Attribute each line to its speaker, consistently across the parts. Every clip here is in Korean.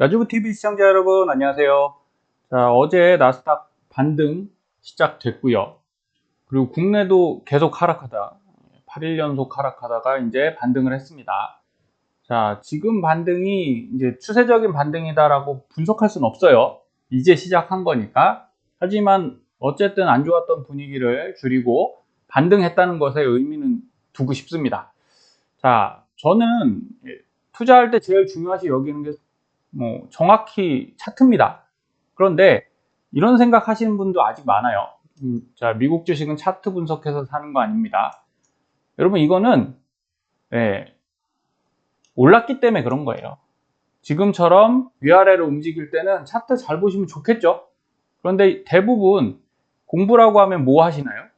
Speaker 1: 라주브TV 시청자 여러분 안녕하세요. 자, 어제 나스닥 반등 시작됐고요. 그리고 국내도 계속 하락하다 8일 연속 하락하다가 이제 반등을 했습니다. 자, 지금 반등이 이제 추세적인 반등이다라고 분석할 수는 없어요. 이제 시작한 거니까. 하지만 어쨌든 안 좋았던 분위기를 줄이고 반등했다는 것에 의미는 두고 싶습니다. 자, 저는 투자할 때 제일 중요시 여기는 게 정확히 차트입니다. 그런데 이런 생각 하시는 분도 아직 많아요. 자, 미국 주식은 차트 분석해서 사는 거 아닙니다. 여러분, 이거는 올랐기 때문에 그런 거예요. 지금처럼 위아래로 움직일 때는 차트 잘 보시면 좋겠죠. 그런데 대부분 공부라고 하면 뭐 하시나요?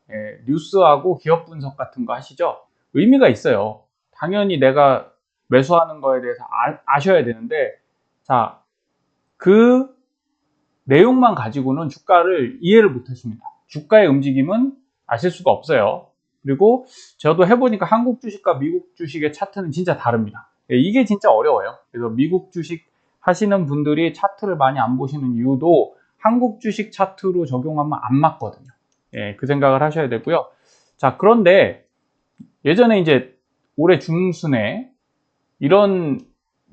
Speaker 1: 뉴스하고 기업 분석 같은 거 하시죠. 의미가 있어요. 당연히 내가 매수하는 거에 대해서 아셔야 되는데, 자, 그 내용만 가지고는 주가를 이해를 못 하십니다. 주가의 움직임은 아실 수가 없어요. 그리고 저도 해보니까 한국 주식과 미국 주식의 차트는 진짜 다릅니다. 이게 진짜 어려워요. 그래서 미국 주식 하시는 분들이 차트를 많이 안 보시는 이유도 한국 주식 차트로 적용하면 안 맞거든요. 그 생각을 하셔야 되고요. 자, 그런데 예전에 이제 올해 중순에 이런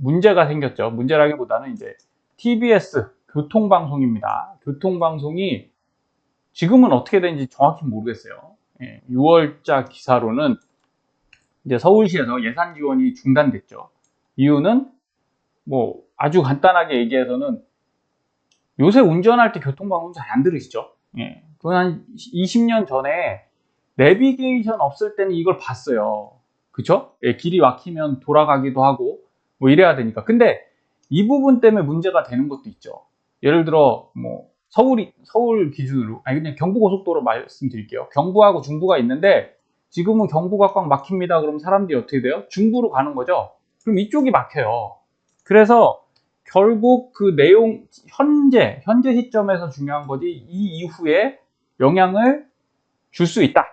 Speaker 1: 문제가 생겼죠. 문제라기보다는 이제 TBS 교통방송입니다. 교통방송이 지금은 어떻게 되는지 정확히 모르겠어요. 6월자 기사로는 이제 서울시에서 예산 지원이 중단됐죠. 이유는 뭐 아주 간단하게 얘기해서는 요새 운전할 때 교통방송 잘 안 들으시죠? 그건 한 20년 전에 내비게이션 없을 때는 이걸 봤어요. 그쵸? 길이 막히면 돌아가기도 하고 뭐 이래야 되니까. 근데 이 부분 때문에 문제가 되는 것도 있죠. 예를 들어 뭐 서울 기준으로 그냥 경부고속도로 말씀드릴게요. 경부하고 중부가 있는데 지금은 경부가 꽉 막힙니다. 그럼 사람들이 어떻게 돼요? 중부로 가는 거죠. 그럼 이쪽이 막혀요. 그래서 결국 그 내용 현재 시점에서 중요한 거지 이 이후에 영향을 줄 수 있다.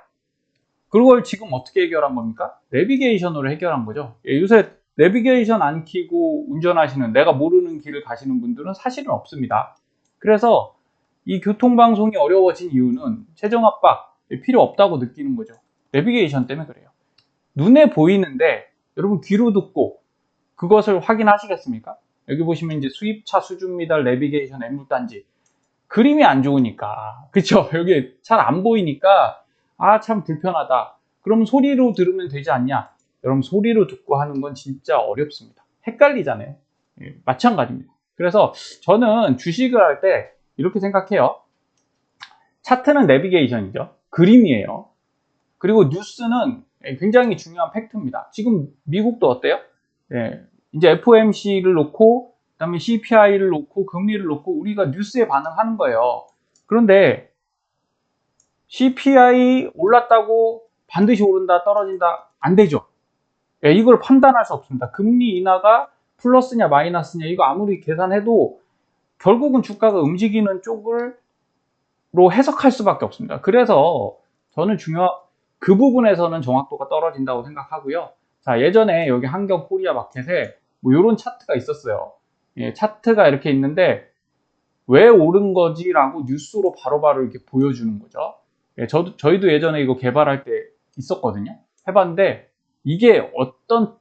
Speaker 1: 그걸 지금 어떻게 해결한 겁니까? 내비게이션으로 해결한 거죠. 요새 내비게이션 안 켜고 운전하시는, 내가 모르는 길을 가시는 분들은 사실은 없습니다. 그래서 이 교통방송이 어려워진 이유는 최저압박 필요 없다고 느끼는 거죠. 내비게이션 때문에 그래요. 눈에 보이는데 여러분 귀로 듣고 그것을 확인하시겠습니까? 여기 보시면 이제 수입차 수준 미달 내비게이션 애물단지 그림이 안 좋으니까, 그쵸? 여기 잘 안 보이니까 참 불편하다. 그럼 소리로 들으면 되지 않냐? 여러분, 소리로 듣고 하는 건 진짜 어렵습니다. 헷갈리잖아요. 마찬가지입니다. 그래서 저는 주식을 할 때 이렇게 생각해요. 차트는 내비게이션이죠. 그림이에요. 그리고 뉴스는 굉장히 중요한 팩트입니다. 지금 미국도 어때요? 이제 FOMC를 놓고 그다음에 CPI를 놓고 금리를 놓고 우리가 뉴스에 반응하는 거예요. 그런데 CPI 올랐다고 반드시 오른다 떨어진다 안 되죠. 이걸 판단할 수 없습니다. 금리 인하가 플러스냐 마이너스냐 이거 아무리 계산해도 결국은 주가가 움직이는 쪽으로 해석할 수밖에 없습니다. 그래서 저는 그 부분에서는 정확도가 떨어진다고 생각하고요. 자, 예전에 여기 한경 코리아 마켓에 뭐 이런 차트가 있었어요. 차트가 이렇게 있는데 왜 오른 거지라고 뉴스로 바로바로 이렇게 보여주는 거죠. 저희도 예전에 이거 개발할 때 있었거든요. 해봤는데 이게 어떤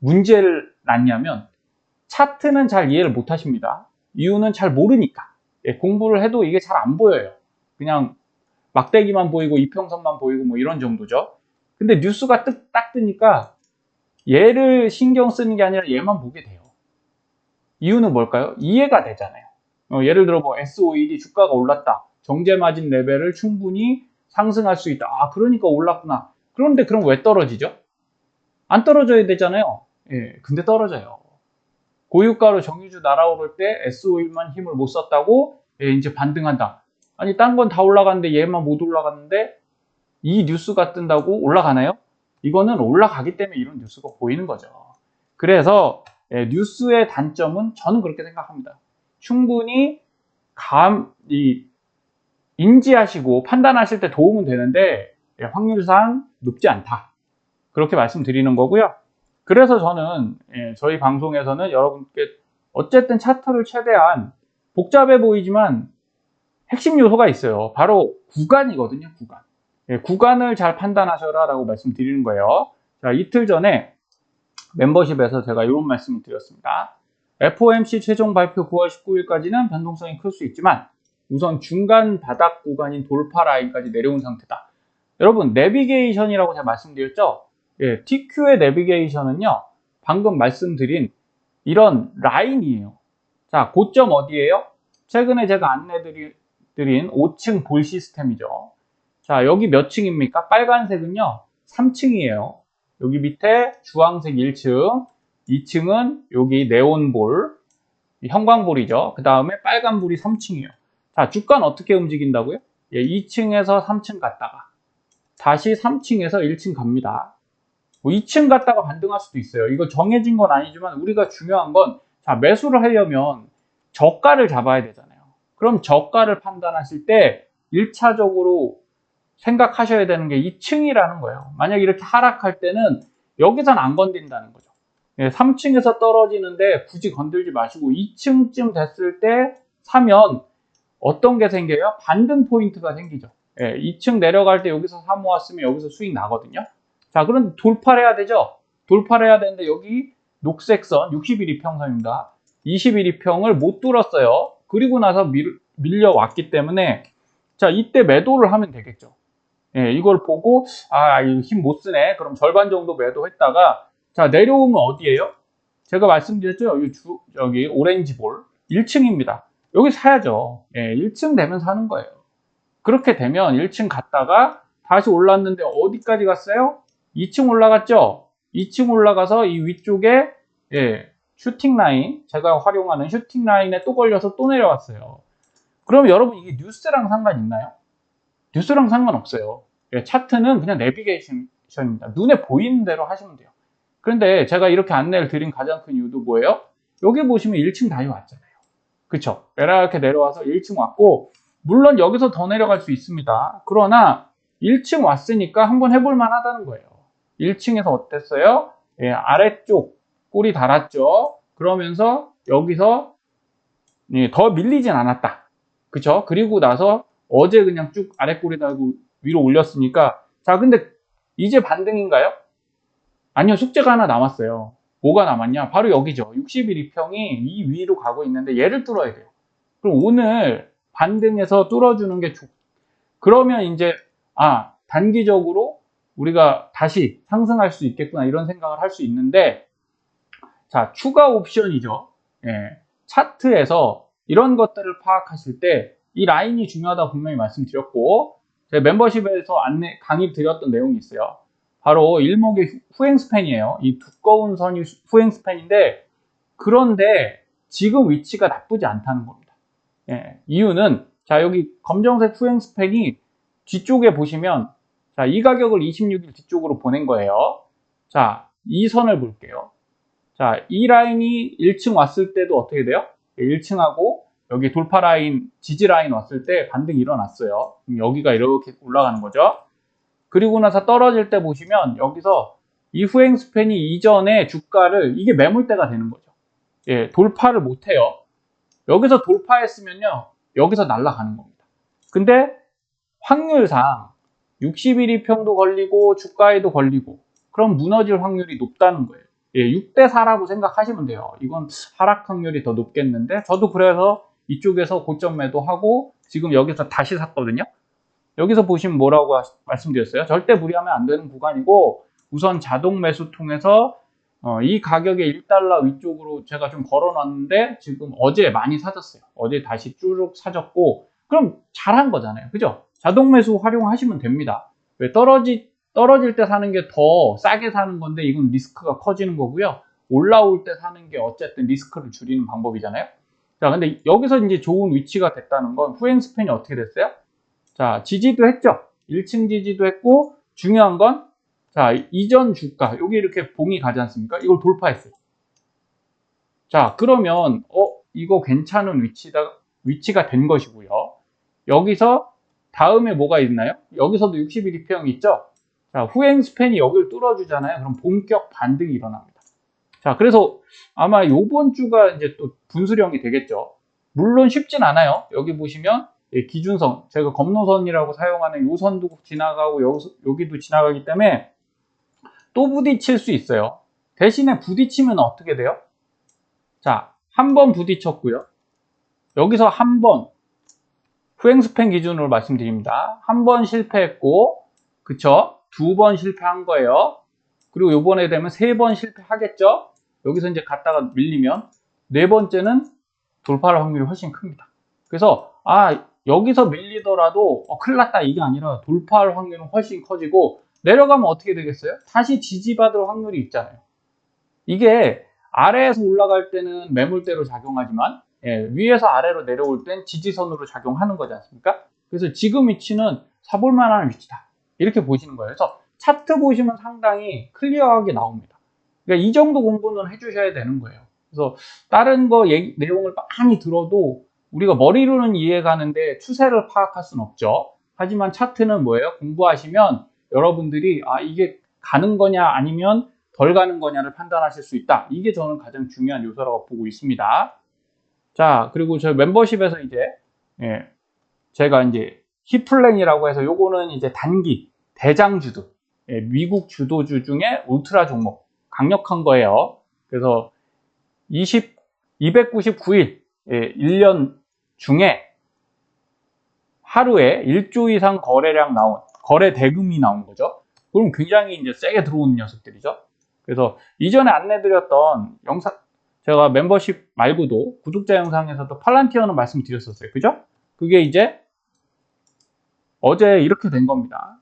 Speaker 1: 문제를 낳냐면 차트는 잘 이해를 못 하십니다. 이유는 잘 모르니까. 공부를 해도 이게 잘 안 보여요. 그냥 막대기만 보이고 이평선만 보이고 뭐 이런 정도죠. 근데 뉴스가 딱 뜨니까 얘를 신경 쓰는 게 아니라 얘만 보게 돼요. 이유는 뭘까요? 이해가 되잖아요. 예를 들어 뭐 S51이 주가가 올랐다. 정제 마진 레벨을 충분히 상승할 수 있다. 그러니까 올랐구나. 그런데 그럼 왜 떨어지죠? 안 떨어져야 되잖아요. 근데 떨어져요. 고유가로 정유주 날아오를 때 S51만 힘을 못 썼다고 이제 반등한다. 아니 딴 건 다 올라갔는데 얘만 못 올라갔는데 이 뉴스가 뜬다고 올라가나요? 이거는 올라가기 때문에 이런 뉴스가 보이는 거죠. 그래서 뉴스의 단점은 저는 그렇게 생각합니다. 충분히 인지하시고 판단하실 때 도움은 되는데 확률상 높지 않다. 그렇게 말씀드리는 거고요. 그래서 저는 저희 방송에서는 여러분께 어쨌든 차트를 최대한 복잡해 보이지만 핵심 요소가 있어요. 바로 구간이거든요, 구간. 예, 구간을 잘 판단하셔라 라고 말씀드리는 거예요. 자, 이틀 전에 멤버십에서 제가 이런 말씀을 드렸습니다. FOMC 최종 발표 9월 19일까지는 변동성이 클 수 있지만 우선 중간 바닥 구간인 돌파 라인까지 내려온 상태다. 여러분, 내비게이션이라고 제가 말씀드렸죠? 예, TQ의 내비게이션은요, 방금 말씀드린 이런 라인이에요. 자, 고점 어디예요? 최근에 제가 안내드린 5층 볼 시스템이죠. 자, 여기 몇 층입니까? 빨간색은요, 3층이에요. 여기 밑에 주황색 1층, 2층은 여기 네온볼, 형광볼이죠. 그 다음에 빨간불이 3층이에요. 자, 주가는 어떻게 움직인다고요? 예, 2층에서 3층 갔다가 다시 3층에서 1층 갑니다. 뭐 2층 갔다가 반등할 수도 있어요. 이거 정해진 건 아니지만 우리가 중요한 건, 자, 매수를 하려면 저가를 잡아야 되잖아요. 그럼 저가를 판단하실 때 1차적으로 생각하셔야 되는 게 2층이라는 거예요. 만약 이렇게 하락할 때는 여기선 안 건든다는 거죠. 3층에서 떨어지는데 굳이 건들지 마시고 2층쯤 됐을 때 사면 어떤 게 생겨요? 반등 포인트가 생기죠. 2층 내려갈 때 여기서 사 모았으면 여기서 수익 나거든요. 자, 그럼 돌파를 해야 되죠. 돌파를 해야 되는데 여기 녹색 선 60일 이평선입니다. 20일 이평을 못 뚫었어요. 그리고 나서 밀려왔기 때문에, 자, 이때 매도를 하면 되겠죠. 이걸 보고 힘 못 쓰네. 그럼 절반 정도 매도했다가, 자, 내려오면 어디예요? 제가 말씀드렸죠. 여기 오렌지 볼 1층입니다. 여기 사야죠. 1층 되면 사는 거예요. 그렇게 되면 1층 갔다가 다시 올랐는데 어디까지 갔어요? 2층 올라갔죠? 2층 올라가서 이 위쪽에 슈팅 라인, 제가 활용하는 슈팅 라인에 또 걸려서 또 내려왔어요. 그럼 여러분, 이게 뉴스랑 상관 있나요? 뉴스랑 상관없어요. 차트는 그냥 내비게이션입니다. 눈에 보이는 대로 하시면 돼요. 그런데 제가 이렇게 안내를 드린 가장 큰 이유도 뭐예요? 여기 보시면 1층 다시 왔잖아요. 그쵸? 이렇게 내려와서 1층 왔고, 물론 여기서 더 내려갈 수 있습니다. 그러나 1층 왔으니까 한번 해볼 만하다는 거예요. 1층에서 어땠어요? 아래쪽 꼬리 달았죠. 그러면서 여기서 더 밀리진 않았다. 그쵸? 그리고 나서 어제 그냥 쭉 아래 꼬리 달고 위로 올렸으니까, 자, 근데 이제 반등인가요? 아니요, 숙제가 하나 남았어요. 뭐가 남았냐? 바로 여기죠. 60일 이평이 이 위로 가고 있는데 얘를 뚫어야 돼요. 그럼 오늘 반등해서 뚫어주는 게 그러면 이제 단기적으로 우리가 다시 상승할 수 있겠구나, 이런 생각을 할 수 있는데, 자, 추가 옵션이죠. 차트에서 이런 것들을 파악하실 때 이 라인이 중요하다 분명히 말씀드렸고, 제 멤버십에서 강의 드렸던 내용이 있어요. 바로 일목의 후행 스팬이에요. 이 두꺼운 선이 후행 스팬인데, 그런데 지금 위치가 나쁘지 않다는 겁니다. 이유는, 자, 여기 검정색 후행 스팬이 뒤쪽에 보시면, 자, 이 가격을 26일 뒤쪽으로 보낸 거예요. 자, 이 선을 볼게요. 자, 이 라인이 1층 왔을 때도 어떻게 돼요? 1층하고 여기 돌파 라인, 지지 라인 왔을 때 반등이 일어났어요. 그럼 여기가 이렇게 올라가는 거죠. 그리고 나서 떨어질 때 보시면 여기서 이 후행 스팬이 이전에 주가를, 이게 매물대가 되는 거죠. 돌파를 못 해요. 여기서 돌파했으면요, 여기서 날아가는 겁니다. 근데 확률상 60일 이평도 걸리고 주가에도 걸리고, 그럼 무너질 확률이 높다는 거예요. 6대 4라고 생각하시면 돼요. 이건 하락 확률이 더 높겠는데, 저도 그래서 이쪽에서 고점 매도하고 지금 여기서 다시 샀거든요. 여기서 보시면 뭐라고 말씀드렸어요? 절대 무리하면 안 되는 구간이고, 우선 자동 매수 통해서 이 가격에 1달러 위쪽으로 제가 좀 걸어놨는데 지금 어제 많이 사졌어요. 어제 다시 쭈룩 사졌고, 그럼 잘한 거잖아요. 그죠? 자동 매수 활용하시면 됩니다. 왜 떨어질 때 사는 게 더 싸게 사는 건데, 이건 리스크가 커지는 거고요. 올라올 때 사는 게 어쨌든 리스크를 줄이는 방법이잖아요. 자, 근데 여기서 이제 좋은 위치가 됐다는 건, 후행 스팬이 어떻게 됐어요? 자, 지지도 했죠. 1층 지지도 했고, 중요한 건, 자, 이전 주가, 여기 이렇게 봉이 가지 않습니까? 이걸 돌파했어요. 자, 그러면 이거 괜찮은 위치가 된 것이고요. 여기서 다음에 뭐가 있나요? 여기서도 60일 이평이 있죠. 자, 후행 스팬이 여기를 뚫어주잖아요. 그럼 본격 반등이 일어납니다. 자, 그래서 아마 요번 주가 이제 또 분수령이 되겠죠. 물론 쉽진 않아요. 여기 보시면 기준선, 제가 검노선이라고 사용하는 요 선도 지나가고 여기도 지나가기 때문에 또 부딪힐 수 있어요. 대신에 부딪히면 어떻게 돼요? 자, 한 번 부딪혔고요. 여기서 한 번, 후행스팬 기준으로 말씀드립니다. 한 번 실패했고, 그쵸? 두 번 실패한 거예요. 그리고 요번에 되면 세 번 실패하겠죠? 여기서 이제 갔다가 밀리면, 네 번째는 돌파할 확률이 훨씬 큽니다. 그래서, 여기서 밀리더라도, 큰일 났다, 이게 아니라 돌파할 확률은 훨씬 커지고, 내려가면 어떻게 되겠어요? 다시 지지받을 확률이 있잖아요. 이게 아래에서 올라갈 때는 매물대로 작용하지만 위에서 아래로 내려올 땐 지지선으로 작용하는 거지 않습니까? 그래서 지금 위치는 사볼 만한 위치다. 이렇게 보시는 거예요. 그래서 차트 보시면 상당히 클리어하게 나옵니다. 그러니까 이 정도 공부는 해주셔야 되는 거예요. 그래서 다른 거 내용을 많이 들어도 우리가 머리로는 이해가는데 추세를 파악할 수는 없죠. 하지만 차트는 뭐예요? 공부하시면 여러분들이 이게 가는 거냐 아니면 덜 가는 거냐를 판단하실 수 있다. 이게 저는 가장 중요한 요소라고 보고 있습니다. 자, 그리고 저 멤버십에서 이제 제가 이제 히플랭이라고 해서 요거는 이제 단기 대장주도 미국 주도주 중에 울트라 종목 강력한 거예요. 그래서 299일 1년 중에 하루에 1조 이상 거래량 나온 거래 대금이 나온 거죠. 그럼 굉장히 이제 세게 들어오는 녀석들이죠. 그래서 이전에 안내드렸던 영상, 제가 멤버십 말고도 구독자 영상에서도 팔란티어는 말씀드렸었어요. 그죠? 그게 이제 어제 이렇게 된 겁니다.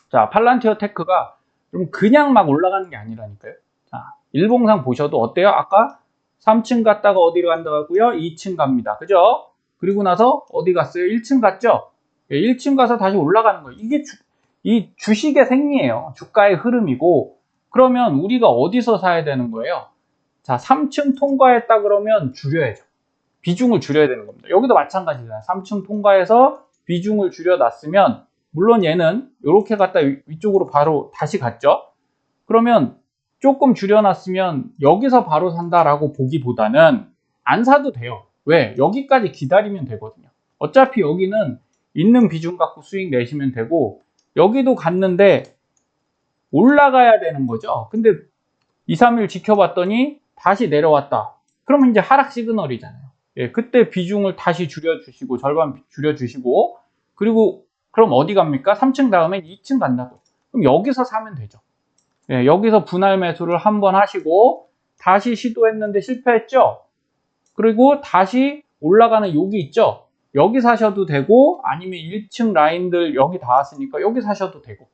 Speaker 1: 자, 팔란티어 테크가 좀 그냥 막 올라가는 게 아니라니까요. 자, 일봉상 보셔도 어때요? 아까 3층 갔다가 어디로 간다고요? 2층 갑니다. 그죠? 그리고 나서 어디 갔어요? 1층 갔죠? 1층 가서 다시 올라가는 거예요. 이게 이 주식의 생리예요. 주가의 흐름이고, 그러면 우리가 어디서 사야 되는 거예요? 자, 3층 통과했다 그러면 줄여야죠. 비중을 줄여야 되는 겁니다. 여기도 마찬가지잖아요. 3층 통과해서 비중을 줄여놨으면, 물론 얘는 이렇게 갔다 위쪽으로 바로 다시 갔죠. 그러면 조금 줄여놨으면 여기서 바로 산다라고 보기보다는 안 사도 돼요. 왜? 여기까지 기다리면 되거든요. 어차피 여기는 있는 비중 갖고 수익 내시면 되고, 여기도 갔는데 올라가야 되는 거죠. 근데 2, 3일 지켜봤더니 다시 내려왔다. 그러면 이제 하락 시그널이잖아요. 그때 비중을 다시 줄여주시고, 절반 줄여주시고, 그리고 그럼 어디 갑니까? 3층 다음에 2층 간다고. 그럼 여기서 사면 되죠. 여기서 분할 매수를 한번 하시고, 다시 시도했는데 실패했죠? 그리고 다시 올라가는 여기 있죠? 여기 사셔도 되고, 아니면 1층 라인들 여기 닿았으니까 여기 사셔도 되고.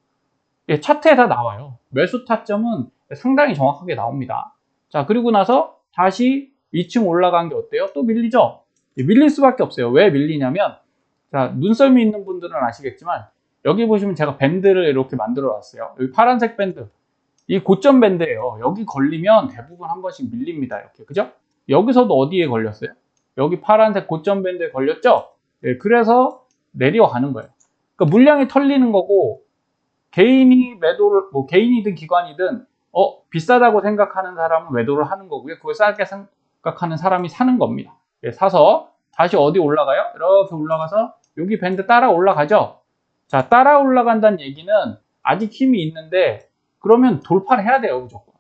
Speaker 1: 차트에 다 나와요. 매수 타점은 상당히 정확하게 나옵니다. 자, 그리고 나서 다시 2층 올라간 게 어때요? 또 밀리죠? 밀릴 수밖에 없어요. 왜 밀리냐면, 자, 눈썰미 있는 분들은 아시겠지만, 여기 보시면 제가 밴드를 이렇게 만들어 놨어요. 여기 파란색 밴드. 이 고점 밴드예요. 여기 걸리면 대부분 한 번씩 밀립니다. 이렇게. 그죠? 여기서도 어디에 걸렸어요? 여기 파란색 고점 밴드에 걸렸죠? 그래서 내려가는 거예요. 그러니까 물량이 털리는 거고, 개인이 매도를, 개인이든 기관이든, 비싸다고 생각하는 사람은 매도를 하는 거고요. 그걸 싸게 생각하는 사람이 사는 겁니다. 사서 다시 어디 올라가요? 이렇게 올라가서 여기 밴드 따라 올라가죠? 자, 따라 올라간다는 얘기는 아직 힘이 있는데, 그러면 돌파를 해야 돼요, 무조건.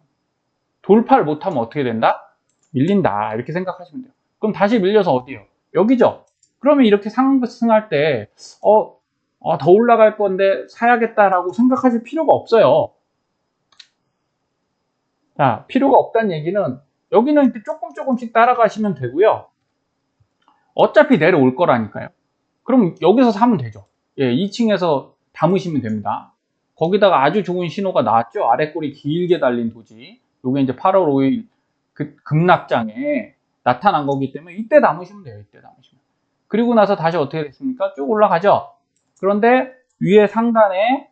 Speaker 1: 돌파를 못하면 어떻게 된다? 밀린다. 이렇게 생각하시면 돼요. 그럼 다시 밀려서 어디요? 여기죠? 그러면 이렇게 상승할 때, 더 올라갈 건데 사야겠다라고 생각하실 필요가 없어요. 자, 필요가 없다는 얘기는 여기는 조금씩 따라가시면 되고요. 어차피 내려올 거라니까요. 그럼 여기서 사면 되죠. 2층에서 담으시면 됩니다. 거기다가 아주 좋은 신호가 나왔죠. 아래 꼬리 길게 달린 도지. 요게 이제 8월 5일 급락장에 나타난 거기 때문에 이때 담으시면 돼요. 이때 담으시면. 그리고 나서 다시 어떻게 됐습니까? 쭉 올라가죠. 그런데 위에 상단에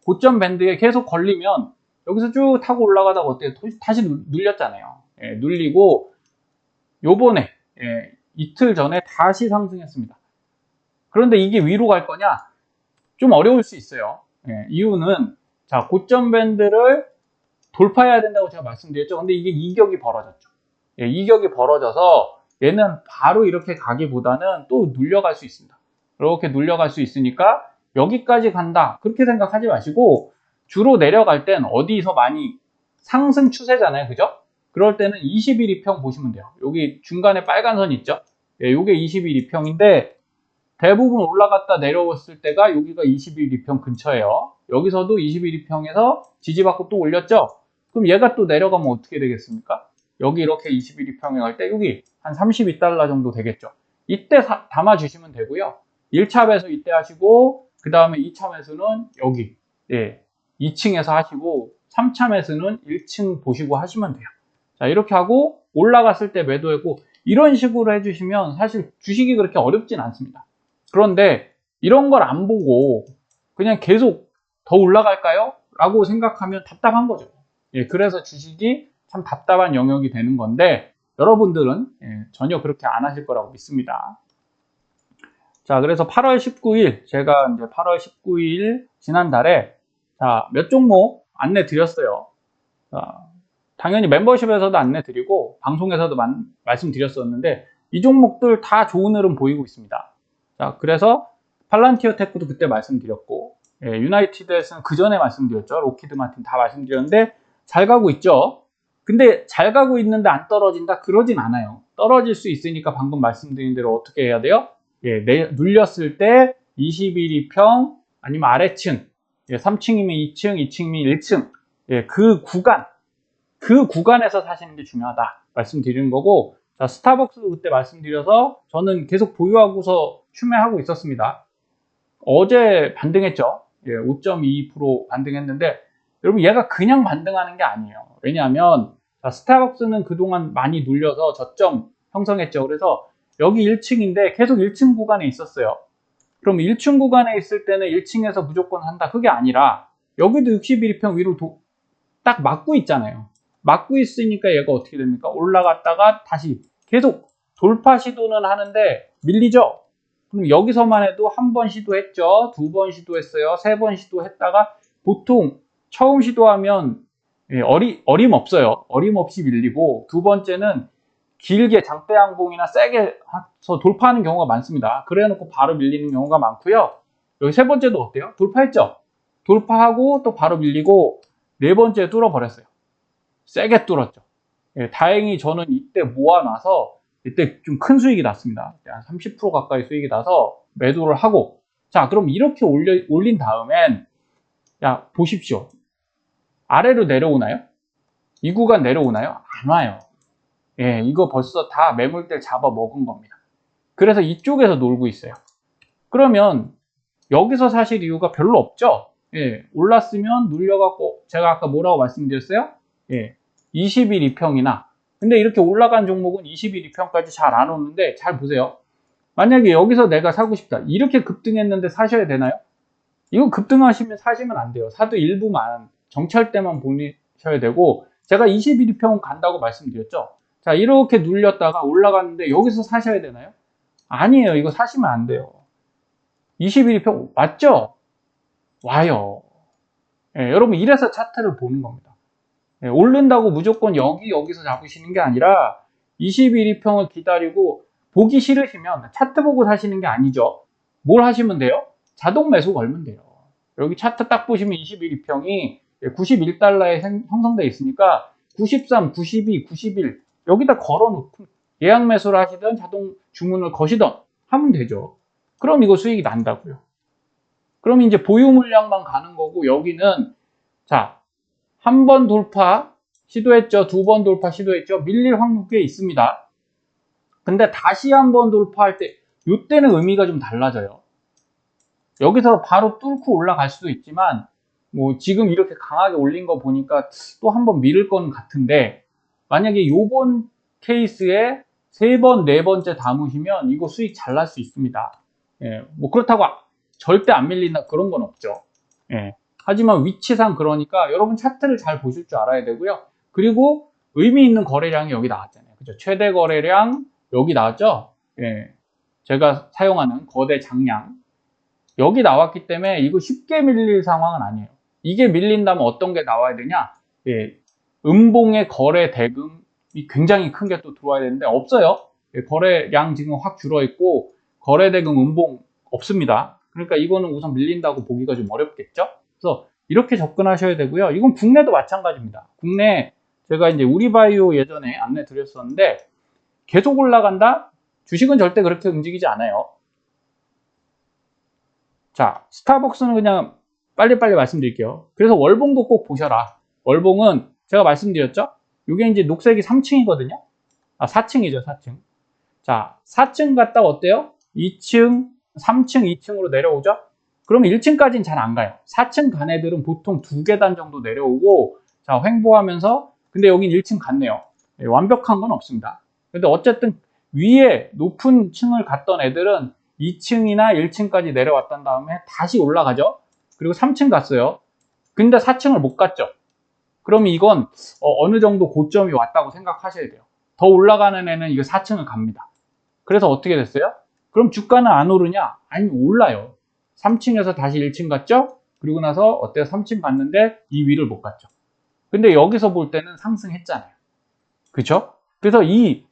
Speaker 1: 고점 밴드에 계속 걸리면 여기서 쭉 타고 올라가다가 어때요? 다시 눌렸잖아요. 눌리고 요번에 이틀 전에 다시 상승했습니다. 그런데 이게 위로 갈 거냐? 좀 어려울 수 있어요. 이유는 자, 고점 밴드를 돌파해야 된다고 제가 말씀드렸죠. 근데 이게 이격이 벌어졌죠. 예, 이격이 벌어져서 얘는 바로 이렇게 가기보다는 또 눌려갈 수 있습니다. 이렇게 눌려갈 수 있으니까 여기까지 간다 그렇게 생각하지 마시고, 주로 내려갈 땐 어디서 많이 상승 추세잖아요, 그죠? 그럴 때는 21 2평 보시면 돼요. 여기 중간에 빨간 선 있죠? 예, 요게 21 2평인데 대부분 올라갔다 내려왔을 때가 여기가 21 2평 근처예요. 여기서도 21 2평에서 지지받고 또 올렸죠? 그럼 얘가 또 내려가면 어떻게 되겠습니까? 여기 이렇게 21 2평에 갈 때 여기 한 32달러 정도 되겠죠. 이때 담아주시면 되고요. 1차 매수 이때 하시고, 그 다음에 2차 매수는 여기 2층에서 하시고, 3차 매수는 1층 보시고 하시면 돼요. 자, 이렇게 하고 올라갔을 때 매도하고, 이런 식으로 해주시면 사실 주식이 그렇게 어렵진 않습니다. 그런데 이런 걸 안 보고 그냥 계속 더 올라갈까요? 라고 생각하면 답답한 거죠. 그래서 주식이 참 답답한 영역이 되는 건데, 여러분들은 전혀 그렇게 안 하실 거라고 믿습니다. 자, 그래서 8월 19일, 제가 이제 8월 19일 지난달에 몇 종목 안내 드렸어요. 당연히 멤버십에서도 안내 드리고 방송에서도 말씀드렸었는데, 이 종목들 다 좋은 흐름 보이고 있습니다. 자, 그래서 팔란티어 테크도 그때 말씀드렸고, 유나이티드에서는 그 전에 말씀드렸죠. 로키드 마틴 다 말씀드렸는데 잘 가고 있죠. 근데 잘 가고 있는데 안 떨어진다? 그러진 않아요. 떨어질 수 있으니까 방금 말씀드린 대로 어떻게 해야 돼요? 눌렸을 때 21 2평 아니면 아래층, 3층이면 2층, 2층이면 1층, 그 구간에서 사시는 게 중요하다 말씀드리는 거고, 자, 스타벅스도 그때 말씀드려서 저는 계속 보유하고서 추매하고 있었습니다. 어제 반등했죠. 5.22% 반등했는데, 여러분 얘가 그냥 반등하는 게 아니에요. 왜냐하면 스타벅스는 그동안 많이 눌려서 저점 형성했죠. 그래서 여기 1층인데 계속 1층 구간에 있었어요. 그럼 1층 구간에 있을 때는 1층에서 무조건 한다, 그게 아니라 여기도 61 2평 위로 딱 막고 있잖아요. 막고 있으니까 얘가 어떻게 됩니까? 올라갔다가 다시 계속 돌파 시도는 하는데 밀리죠. 그럼 여기서만 해도 한 번 시도했죠. 2번 시도했어요. 3번 시도했다가 보통 처음 시도하면 어림없어요. 어림없이 밀리고, 두 번째는 길게 장대 양봉이나 세게 해서 돌파하는 경우가 많습니다. 그래 놓고 바로 밀리는 경우가 많고요. 여기 세 번째도 어때요? 돌파했죠? 돌파하고 또 바로 밀리고, 네 번째 뚫어버렸어요. 세게 뚫었죠. 다행히 저는 이때 모아놔서 이때 좀 큰 수익이 났습니다. 한 30% 가까이 수익이 나서 매도를 하고, 자, 그럼 이렇게 올린 다음엔, 야, 보십시오. 아래로 내려오나요? 이 구간 내려오나요? 안 와요. 이거 벌써 다 매물대를 잡아 먹은 겁니다. 그래서 이쪽에서 놀고 있어요. 그러면 여기서 사실 이유가 별로 없죠? 올랐으면 눌려갖고, 제가 아까 뭐라고 말씀드렸어요? 21 2평이나, 근데 이렇게 올라간 종목은 21 2평까지 잘 안 오는데, 잘 보세요. 만약에 여기서 내가 사고 싶다, 이렇게 급등했는데 사셔야 되나요? 이거 급등하시면 사시면 안 돼요. 사도 일부만, 정찰 때만 보내셔야 되고, 제가 21 2평 간다고 말씀드렸죠. 자, 이렇게 눌렸다가 올라갔는데 여기서 사셔야 되나요? 아니에요. 이거 사시면 안 돼요. 21 2평 맞죠? 와요. 여러분, 이래서 차트를 보는 겁니다. 오른다고 무조건 여기서 잡으시는 게 아니라 21 2평을 기다리고, 보기 싫으시면 차트 보고 사시는 게 아니죠. 뭘 하시면 돼요? 자동 매수 걸면 돼요. 여기 차트 딱 보시면 21 2평이 91달러에 형성되어 있으니까 93, 92, 91 여기다 걸어놓고 예약 매수를 하시든 자동 주문을 거시든 하면 되죠. 그럼 이거 수익이 난다고요. 그럼 이제 보유 물량만 가는 거고, 여기는 자, 한 번 돌파 시도했죠. 2번 돌파 시도했죠. 밀릴 확률 꽤 있습니다. 근데 다시 한 번 돌파할 때, 이때는 의미가 좀 달라져요. 여기서 바로 뚫고 올라갈 수도 있지만, 뭐 지금 이렇게 강하게 올린 거 보니까 또 한 번 밀을 건 같은데, 만약에 요번 케이스에 3번, 4번째 담으시면 이거 수익 잘 날 수 있습니다. 뭐 그렇다고 절대 안 밀린다 그런 건 없죠. 하지만 위치상 그러니까 여러분 차트를 잘 보실 줄 알아야 되고요. 그리고 의미 있는 거래량이 여기 나왔잖아요. 그죠? 최대 거래량 여기 나왔죠? 제가 사용하는 거대 장량 여기 나왔기 때문에 이거 쉽게 밀릴 상황은 아니에요. 이게 밀린다면 어떤 게 나와야 되냐? 음봉의 거래 대금이 굉장히 큰 게 또 들어와야 되는데 없어요. 거래량 지금 확 줄어 있고 거래 대금 음봉 없습니다. 그러니까 이거는 우선 밀린다고 보기가 좀 어렵겠죠. 그래서 이렇게 접근하셔야 되고요. 이건 국내도 마찬가지입니다. 국내 제가 이제 우리바이오 예전에 안내 드렸었는데 계속 올라간다? 주식은 절대 그렇게 움직이지 않아요. 자, 스타벅스는 그냥 빨리빨리 말씀드릴게요. 그래서 월봉도 꼭 보셔라. 월봉은 제가 말씀드렸죠? 이게 이제 녹색이 3층이거든요. 4층이죠, 4층. 자, 4층 갔다 어때요? 2층, 3층, 2층으로 내려오죠? 그러면 1층까지는 잘 안 가요. 4층 간 애들은 보통 2계단 정도 내려오고, 자, 횡보하면서, 근데 여긴 1층 갔네요. 완벽한 건 없습니다. 근데 어쨌든 위에 높은 층을 갔던 애들은 2층이나 1층까지 내려왔던 다음에 다시 올라가죠. 그리고 3층 갔어요. 근데 4층을 못 갔죠. 그러면 이건 어느 정도 고점이 왔다고 생각하셔야 돼요. 더 올라가는 애는 이거 4층을 갑니다. 그래서 어떻게 됐어요? 그럼 주가는 안 오르냐? 아니, 올라요. 3층에서 다시 1층 갔죠? 그리고 나서 어때요? 3층 갔는데 이 위를 못 갔죠. 근데 여기서 볼 때는 상승했잖아요. 그쵸? 그래서 이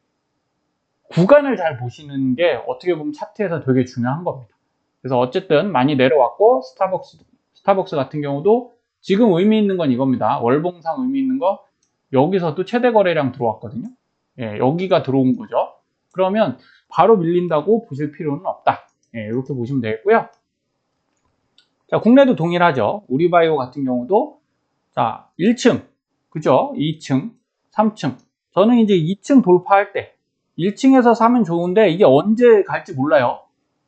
Speaker 1: 구간을 잘 보시는 게 어떻게 보면 차트에서 되게 중요한 겁니다. 그래서 어쨌든 많이 내려왔고 스타벅스 같은 경우도 지금 의미 있는 건 이겁니다. 월봉상 의미 있는 거 여기서도 최대 거래량 들어왔거든요. 예, 여기가 들어온 거죠. 그러면 바로 밀린다고 보실 필요는 없다. 예, 이렇게 보시면 되겠고요. 자, 국내도 동일하죠. 우리바이오 같은 경우도 자 1층, 그죠? 2층, 3층. 저는 이제 2층 돌파할 때 1층에서 사면 좋은데 이게 언제 갈지 몰라요.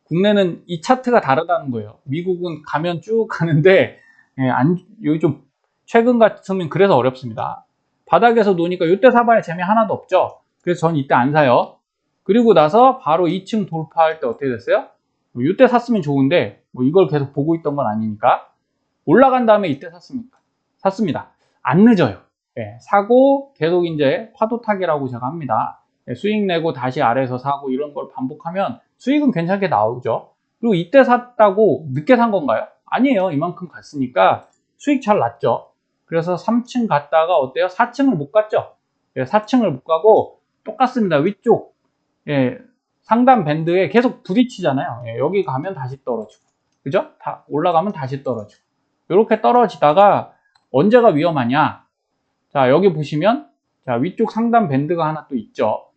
Speaker 1: 국내는 이 차트가 다르다는 거예요. 미국은 가면 쭉 가는데 예, 여기 좀 최근 같으면 그래서 어렵습니다. 바닥에서 노니까 이때 사봐야 재미 하나도 없죠. 그래서 전 이때 안 사요. 그리고 나서 바로 2층 돌파할 때 어떻게 됐어요? 이때 샀으면 좋은데 뭐 이걸 계속 보고 있던 건 아니니까 올라간 다음에 이때 샀습니다. 안 늦어요. 예, 사고 계속 이제 파도 타기라고 제가 합니다. 예, 수익 내고 다시 아래에서 사고 이런 걸 반복하면 수익은 괜찮게 나오죠. 그리고 이때 샀다고 늦게 산 건가요? 아니에요. 이만큼 갔으니까 수익 잘 났죠. 그래서 3층 갔다가 어때요? 4층을 못 갔죠. 예, 4층을 못 가고 똑같습니다. 위쪽 예, 상단 밴드에 계속 부딪히잖아요. 예, 여기 가면 다시 떨어지고 그죠? 다 올라가면 다시 떨어지고 이렇게 떨어지다가 언제가 위험하냐? 자, 여기 보시면 자, 위쪽 상단 밴드가 하나 또 있죠.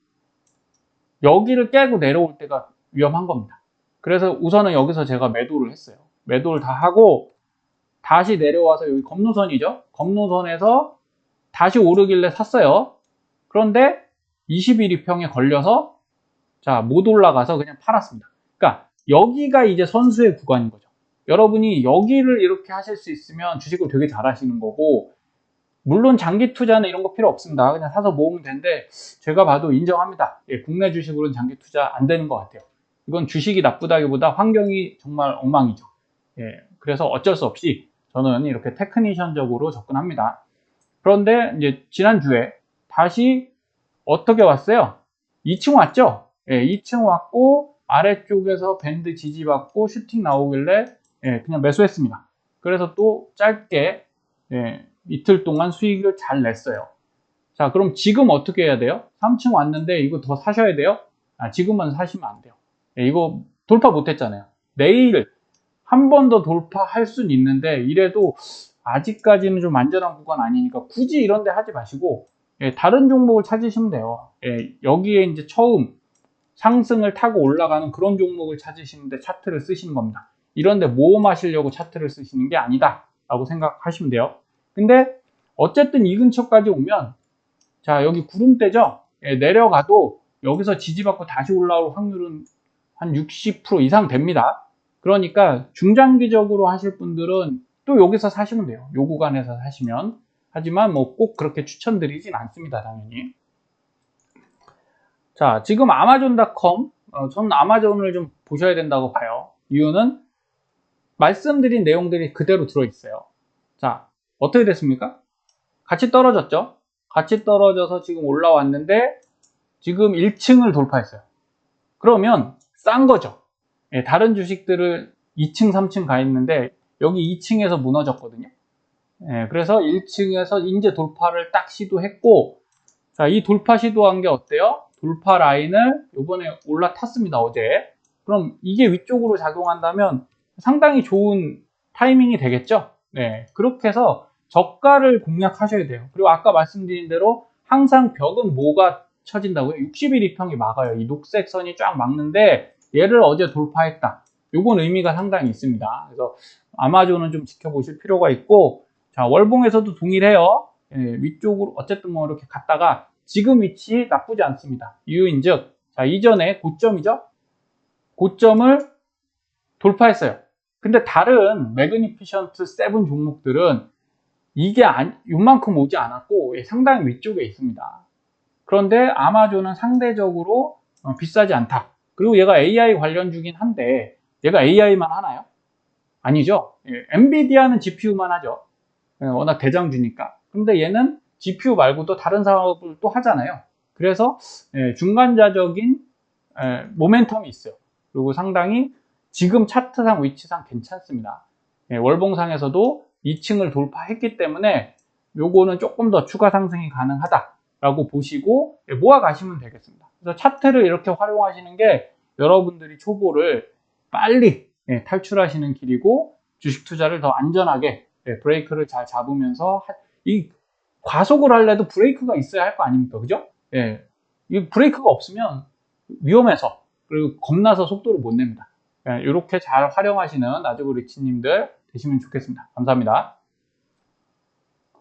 Speaker 1: 여기를 깨고 내려올 때가 위험한 겁니다. 그래서 우선은 여기서 제가 매도를 했어요. 매도를 다 하고 다시 내려와서 여기 검노선이죠. 검노선에서 다시 오르길래 샀어요. 그런데 21이평에 걸려서 자, 못 올라가서 그냥 팔았습니다. 그러니까 여기가 이제 선수의 구간인 거죠. 여러분이 여기를 이렇게 하실 수 있으면 주식을 되게 잘 하시는 거고 물론 장기 투자는 이런 거 필요 없습니다. 그냥 사서 모으면 되는데 제가 봐도 인정합니다. 예, 국내 주식으로는 장기 투자 안 되는 것 같아요. 이건 주식이 나쁘다기보다 환경이 정말 엉망이죠. 예, 그래서 어쩔 수 없이 저는 이렇게 테크니션적으로 접근합니다. 그런데 이제 지난주에 다시 어떻게 왔어요? 2층 왔죠? 예, 2층 왔고 아래쪽에서 밴드 지지받고 슈팅 나오길래 예, 그냥 매수했습니다. 그래서 또 짧게 예, 이틀 동안 수익을 잘 냈어요. 자, 그럼 지금 어떻게 해야 돼요? 3층 왔는데 이거 더 사셔야 돼요? 지금은 사시면 안 돼요. 예, 이거 돌파 못했잖아요. 내일 한 번 더 돌파할 수는 있는데 이래도 아직까지는 좀 안전한 구간 아니니까 굳이 이런 데 하지 마시고 예, 다른 종목을 찾으시면 돼요. 예, 여기에 이제 처음 상승을 타고 올라가는 그런 종목을 찾으시는데 차트를 쓰시는 겁니다. 이런데 모험하시려고 차트를 쓰시는 게 아니다 라고 생각하시면 돼요. 근데 어쨌든 이 근처까지 오면 자, 여기 구름대죠. 예, 내려가도 여기서 지지받고 다시 올라올 확률은 한 60% 이상 됩니다. 그러니까 중장기적으로 하실 분들은 또 여기서 사시면 돼요. 요 구간에서 사시면. 하지만 뭐 꼭 그렇게 추천드리진 않습니다. 당연히. 자, 지금 아마존.com 저는 아마존을 좀 보셔야 된다고 봐요. 이유는 말씀드린 내용들이 그대로 들어있어요. 자, 어떻게 됐습니까? 같이 떨어졌죠? 같이 떨어져서 지금 올라왔는데 지금 1층을 돌파했어요. 그러면 싼 거죠. 예, 다른 주식들을 2층, 3층 가 있는데 여기 2층에서 무너졌거든요. 그래서 1층에서 이제 돌파를 딱 시도했고, 자, 이 돌파 시도한 게 어때요? 돌파 라인을 요번에 올라탔습니다, 어제. 그럼 이게 위쪽으로 작용한다면 상당히 좋은 타이밍이 되겠죠? 네. 그렇게 해서 저가를 공략하셔야 돼요. 그리고 아까 말씀드린 대로 항상 벽은 뭐가 쳐진다고요? 60일 이평이 막아요. 이 녹색 선이 쫙 막는데 얘를 어제 돌파했다. 요건 의미가 상당히 있습니다. 그래서 아마존은 좀 지켜보실 필요가 있고, 자, 월봉에서도 동일해요. 위쪽으로 어쨌든 뭐 이렇게 갔다가 지금 위치 나쁘지 않습니다. 이유인즉, 자, 이전에 고점이죠? 고점을 돌파했어요. 근데 다른 매그니피션트 7 종목들은 이게 요만큼 오지 않았고 상당히 위쪽에 있습니다. 그런데 아마존은 상대적으로 비싸지 않다. 그리고 얘가 AI 관련주긴 한데 얘가 AI만 하나요? 아니죠. 엔비디아는 GPU만 하죠. 워낙 대장주니까. 근데 얘는 GPU 말고도 다른 사업을 또 하잖아요. 그래서 중간자적인 모멘텀이 있어요. 그리고 상당히 지금 차트상 위치상 괜찮습니다. 월봉상에서도 2층을 돌파했기 때문에 요거는 조금 더 추가 상승이 가능하다라고 보시고 모아 가시면 되겠습니다. 그래서 차트를 이렇게 활용하시는 게 여러분들이 초보를 빨리 탈출하시는 길이고 주식 투자를 더 안전하게 브레이크를 잘 잡으면서 이 과속을 하려도 브레이크가 있어야 할 거 아닙니까? 그죠? 이 브레이크가 없으면 위험해서 그리고 겁나서 속도를 못 냅니다. 이렇게 잘 활용하시는 나주고 리치님들 되시면 좋겠습니다. 감사합니다.